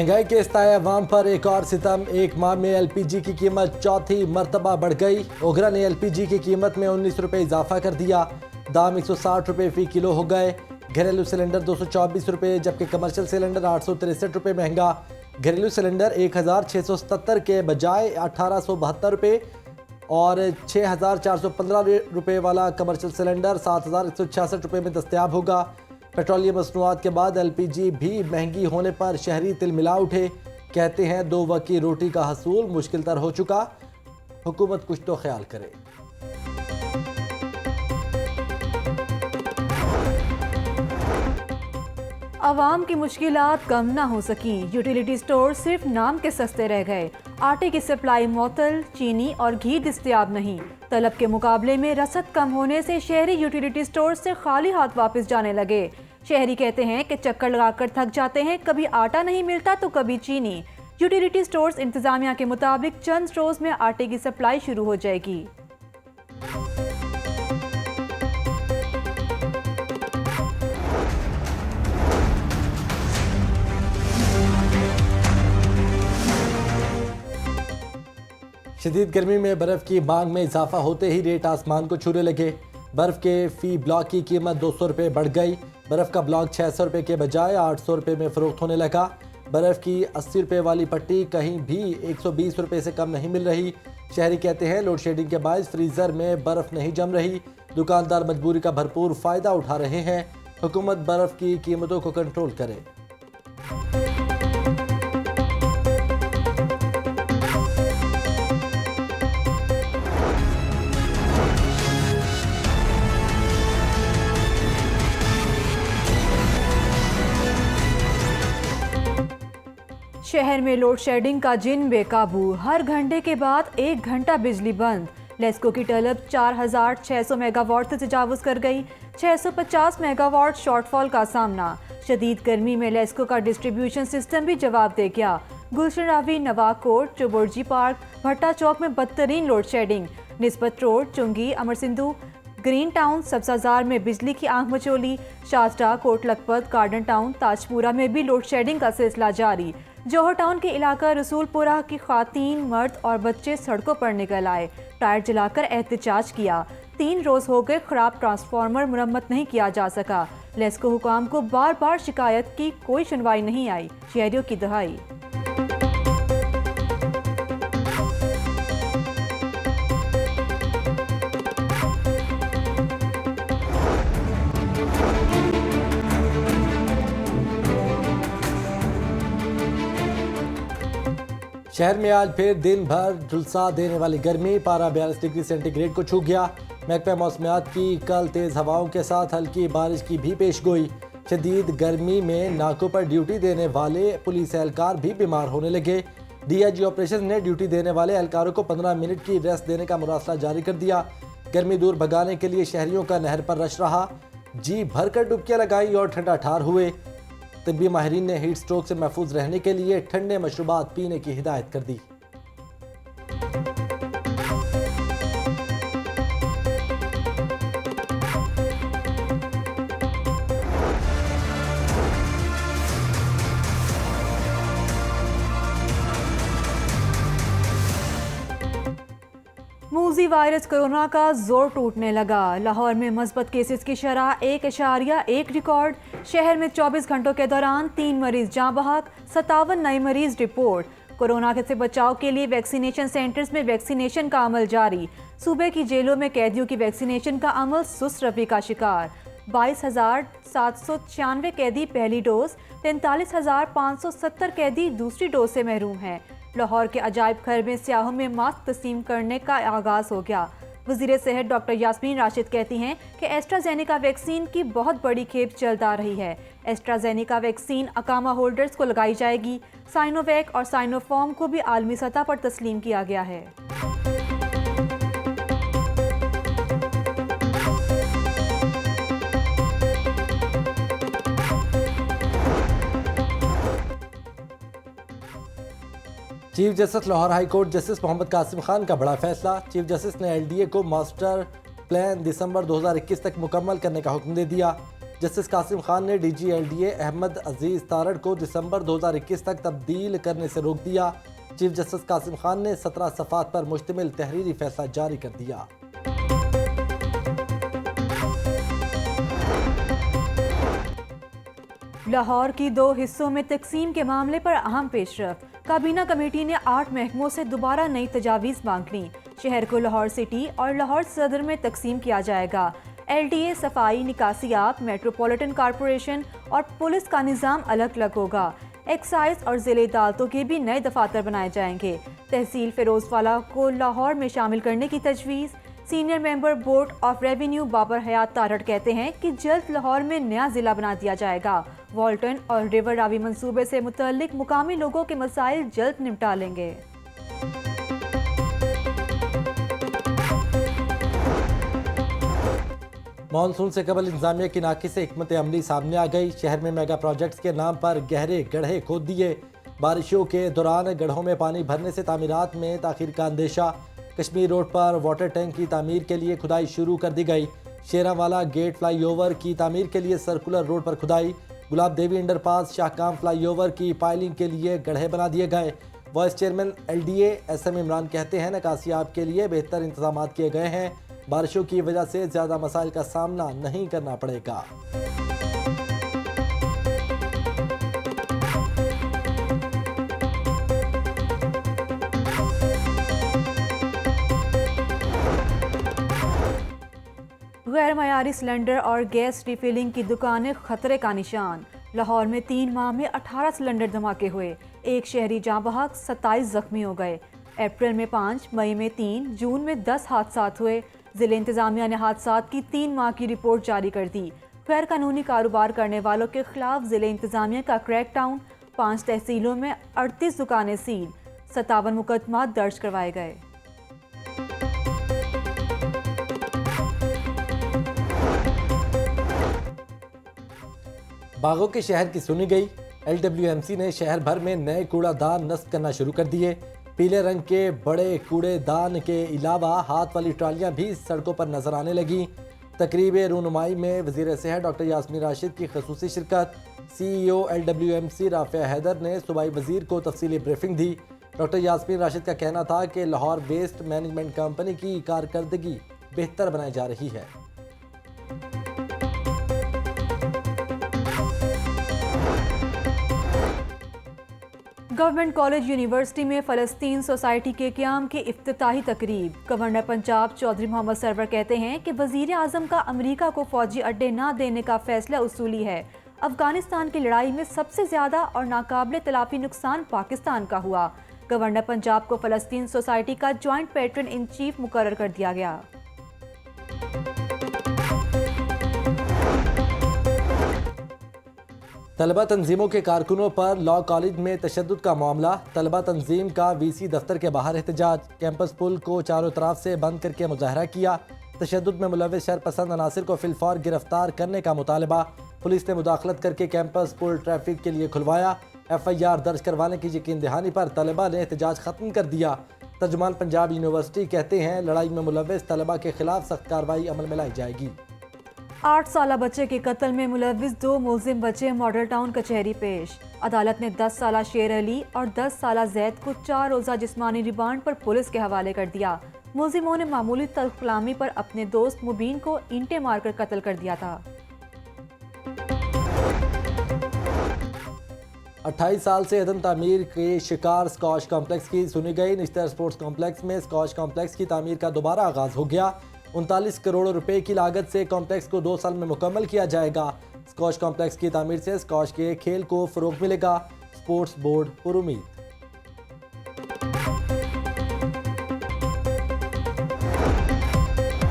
महंगाई के इस्ताए अवाम पर एक और सितम। एक माह में एलपीजी की कीमत चौथी मरतबा बढ़ गई। ओगरा ने एलपीजी की कीमत में 19 रुपये इजाफा कर दिया। दाम 160 रुपये फ़ी किलो हो गए। घरेलू सिलेंडर 224 रुपये जबकि कमर्शियल सिलेंडर 863 रुपये महंगा। घरेलू सिलेंडर 1677 के बजाय 1872 रुपये और 6415 रुपये वाला कमर्शियल सिलेंडर 7166 रुपये में दस्तयाब होगा। पेट्रोलियम मसनूआत के बाद एलपीजी भी महंगी होने पर शहरी तिलमिला उठे। कहते हैं 2 वक्त की रोटी का हसूल मुश्किल तर हो चुका, हुकूमत कुछ तो ख्याल करे। आवाम की मुश्किलात कम ना हो सकी। यूटिलिटी स्टोर सिर्फ नाम के सस्ते रह गए। आटे की सप्लाई मुअत्तल, चीनी और घी दस्तयाब नहीं। तलब के मुकाबले में रसद कम होने से शहरी यूटिलिटी स्टोर से खाली हाथ वापस जाने लगे। शहरी कहते हैं कि चक्कर लगाकर थक जाते हैं, कभी आटा नहीं मिलता तो कभी चीनी। यूटिलिटी स्टोर्स इंतजामिया के मुताबिक चंद स्टोर्स में आटे की सप्लाई शुरू हो जाएगी। शदीद गर्मी में बर्फ़ की मांग में इजाफा होते ही रेट आसमान को छूने लगे। बर्फ़ के फ़ी ब्लॉक की कीमत 200 रुपये बढ़ गई। बर्फ़ का ब्लॉक 600 रुपये के बजाय 800 रुपये में फ़रोख्त होने लगा। बर्फ़ की 80 रुपये वाली पट्टी कहीं भी 120 रुपये से कम नहीं मिल रही। शहरी कहते हैं लोड शेडिंग के बायस फ्रीज़र में बर्फ़ नहीं जम रही। दुकानदार मजबूरी का भरपूर फ़ायदा उठा रहे हैं। हुकूमत बर्फ़ की कीमतों को कंट्रोल करे। शहर में लोड शेडिंग का जिन बेकाबू। हर घंटे के बाद 1 घंटा बिजली बंद। लेस्को की तलब 4600 मेगावाट से तजावुज कर गई। 650 मेगावाट शॉर्टफॉल का सामना। शदीद गर्मी में लेस्को का डिस्ट्रीब्यूशन सिस्टम भी जवाब दे गया। गुलशन रावी, नवाब कोट, चुबुर्जी पार्क, भट्टा चौक में बदतरीन load shedding. Nisbat road, Chungi, Amar Sidhu, green town, Sabzazar में बिजली की आंख मचोली। शास्त्रा, कोट लखपत, गार्डन टाउन, ताजपुरा में भी लोड शेडिंग का सिलसिला जारी। जौहर टाउन के इलाका रसूलपुरा की खातीन, मर्द और बच्चे सड़कों पर निकल आए। टायर जलाकर एहतजाज किया। 3 रोज हो गए खराब ट्रांसफार्मर मुरम्मत नहीं किया जा सका। लेस्को हुकाम को बार बार शिकायत की, कोई सुनवाई नहीं आई। शहरियों की दहाई। शहर में आज फिर दिन भर झुलसा देने वाली गर्मी। पारा 42 डिग्री सेंटीग्रेड को छू गया। महकमा मौसमियात की कल तेज़ हवाओं के साथ हल्की बारिश की भी पेशगोई। शदीद गर्मी में नाकों पर ड्यूटी देने वाले पुलिस एहलकार भी बीमार होने लगे। डीआईजी ऑपरेशन ने ड्यूटी देने वाले एहलकारों को 15 मिनट की रेस्ट देने का मुरासला जारी कर दिया। गर्मी दूर भगाने के लिए शहरियों का नहर पर रश रहा। जी भरकर डुबकियां लगाई और ठंडा ठार हुए। तिब्बी माहिरीन ने हीट स्ट्रोक से महफूज रहने के लिए ठंडे मशरूबात पीने की हिदायत कर दी। मूजी वायरस कोरोना का जोर टूटने लगा। लाहौर में मस्बत केसेस की शरह 1.1 रिकॉर्ड। शहर में 24 घंटों के दौरान 3 मरीज जाँ बहक, 57 नए मरीज रिपोर्ट। कोरोना से बचाव के लिए वैक्सीनेशन सेंटर्स में वैक्सीनेशन का अमल जारी। सूबे की जेलों में कैदियों की वैक्सीनेशन का अमल सुस्त रवि का शिकार। 22,796 कैदी पहली डोज, 43,570 कैदी दूसरी डोज से महरूम हैं। लाहौर के अजायब घर में सियाहों में मास्क तस्लीम करने का आगाज हो गया। वज़ीर सेहत डॉक्टर यास्मीन राशिद कहती हैं कि एस्ट्राजेनेका वैक्सीन की बहुत बड़ी खेप चलता आ रही है। एस्ट्राजेनेका वैक्सीन अकामा होल्डर्स को लगाई जाएगी। साइनोवैक और साइनोफॉर्म को भी आलमी सतह पर तस्लीम किया गया है। Chief justice Lahore high court justice Mohammad Qasim Khan का बड़ा फैसला। चीफ जस्टिस ने एलडीए को मास्टर प्लान दिसंबर 2021 तक मुकम्मल करने का हुक्म दे दिया। जस्टिस कासिम खान ने डीजी एलडीए अहमद अजीज तारड़ को दिसंबर 2021 तक तब्दील करने से रोक दिया। चीफ जस्टिस कासिम खान ने 17 सफ़ात पर मुश्तमिल तहरीरी फैसला जारी कर दिया। लाहौर की 2 हिस्सों में तकसीम के मामले पर अहम पेशरफ। काबीना कमेटी ने 8 महकमों से दोबारा नई तजावीज़ मांग ली। शहर को लाहौर सिटी और लाहौर सदर में तकसीम किया जाएगा। एलडीए, सफाई, निकासियात, मेट्रोपॉलिटन कॉरपोरेशन और पुलिस का निज़ाम अलग अलग होगा। एक्साइज और ज़िले अदालतों के भी नए दफातर बनाए जाएंगे। तहसील फिरोजवाला को लाहौर में शामिल करने की तजवीज़। Senior member board of revenue Babar Hayat Tarar कहते हैं कि जल्द लाहौर में नया ज़िला बना दिया जाएगा। वॉल्टन और रिवर रावी मंसूबे से मुतल्लिक मुकामी लोगों के मसाइल जल्द निपटा लेंगे। मानसून से कबल इंतजामिया की नाकी से हिकमत अमली सामने आ गई। शहर में मेगा प्रोजेक्ट्स के नाम पर गहरे गड्ढे खोद दिए। बारिशों के दौरान गड्ढों में पानी भरने से तामीरात में ताखीर का अंदेशा। कश्मीर रोड पर वाटर टैंक की तामीर के लिए खुदाई शुरू कर दी गई। शेरावाला गेट फ्लाईओवर की तामीर के लिए सर्कुलर रोड पर खुदाई। गुलाब देवी अंडरपास, शाहकाम फ्लाईओवर की पाइलिंग के लिए गड्ढे बना दिए गए। Vice chairman LDA SM Imran कहते हैं निकासियाब के लिए बेहतर इंतजाम किए गए हैं। बारिशों की वजह से ज़्यादा मसाइल का सामना नहीं करना पड़ेगा। गैर मयारी सिलेंडर और गैस रिफिलिंग की दुकानें खतरे का निशान। लाहौर में 3 माह में 18 सिलेंडर धमाके हुए। 1 शहरी जाँ बहक, 27 जख्मी हो गए। अप्रैल में 5, मई में 3, जून में 10 हादसात हुए। ज़िले इंतज़ामिया ने हादसात की 3 माह की रिपोर्ट जारी कर दी। गैर कानूनी कारोबार करने वालों के खिलाफ ज़िले इंतज़ामिया का क्रैकडाउन। 5 तहसीलों में 38 दुकानें सील। 57 मुकदमा दर्ज करवाए गए। बागों के शहर की सुनी गई। LWMC ने शहर भर में नए कूड़ादान नस्ब करना शुरू कर दिए। पीले रंग के बड़े कूड़ेदान के अलावा हाथ वाली ट्रालियां भी सड़कों पर नजर आने लगी। तकरीब रूनुमाई में वज़ीर सेहत डॉक्टर यास्मीन राशिद की खसूसी शिरकत। CEO LWMC राफिया हैदर ने सूबाई वज़ीर को तफसीली ब्रीफिंग दी। डॉक्टर यास्मीन राशिद का कहना था कि लाहौर वेस्ट मैनेजमेंट कंपनी की कारकर्दगी बेहतर बनाई जा रही है। गवर्नमेंट कॉलेज यूनिवर्सिटी में फ़लस्तीन सोसाइटी के क़याम की इफ्तिताही तकरीब। गवर्नर पंजाब चौधरी मोहम्मद सरवर कहते हैं कि वज़ीर आज़म का अमेरिका को फ़ौजी अड्डे न देने का फैसला उसूली है। अफगानिस्तान की लड़ाई में सबसे ज़्यादा और नाकाबिले तलाफी नुकसान पाकिस्तान का हुआ। गवर्नर पंजाब को फ़लस्तीन सोसाइटी का जॉइंट पैट्रन इन चीफ मुकर्रर कर दिया गया। तलबा तंजीमों के कारकुनों पर लॉ कॉलेज में तशद्दुद का मामला। तलबा तंजीम का VC दफ्तर के बाहर एहतजाज। कैंपस पुल को चारों तरफ से बंद करके मुजाहरा किया। तशद्दुद में मुलव्विस शरपसंद अनासिर को फिलफौर गिरफ्तार करने का मुतालबा। पुलिस ने मुदाखलत करके कैंपस पुल ट्रैफिक के लिए खुलवाया। FIR दर्ज करवाने की यकीन दहानी पर तलबा ने एहतजाज ख़त्म कर दिया। तर्जुमान पंजाब यूनिवर्सिटी कहते हैं लड़ाई में मुलव्विस तलबा के खिलाफ सख्त कार्रवाई अमल में लाई जाएगी। 8 साला बच्चे के कत्ल में मुलव्विस 2 मुलजिम बच्चे मॉडल टाउन कचहरी पेश। अदालत ने 10 साला शेर अली और 10 साला जैद को 4 रोज़ा जिस्मानी रिमांड पर पुलिस के हवाले कर दिया। मुलजिमों ने मामूली तलकलामी पर अपने दोस्त मुबीन को ईंटें मारकर कत्ल कर दिया था। 28 साल से अदम तामीर के शिकार स्कॉश कॉम्प्लेक्स की सुनी गई। निश्तर स्पोर्ट्स कॉम्प्लेक्स में स्कॉश कॉम्प्लेक्स की तामीर का दोबारा आगाज हो गया। 39 करोड़ रुपए की लागत से कॉम्प्लेक्स को 2 साल में मुकम्मल किया जाएगा। स्कॉश कॉम्प्लेक्स की तामीर से स्कॉश के खेल को फ़रोग़ मिलेगा। Sports board पुरुमीद।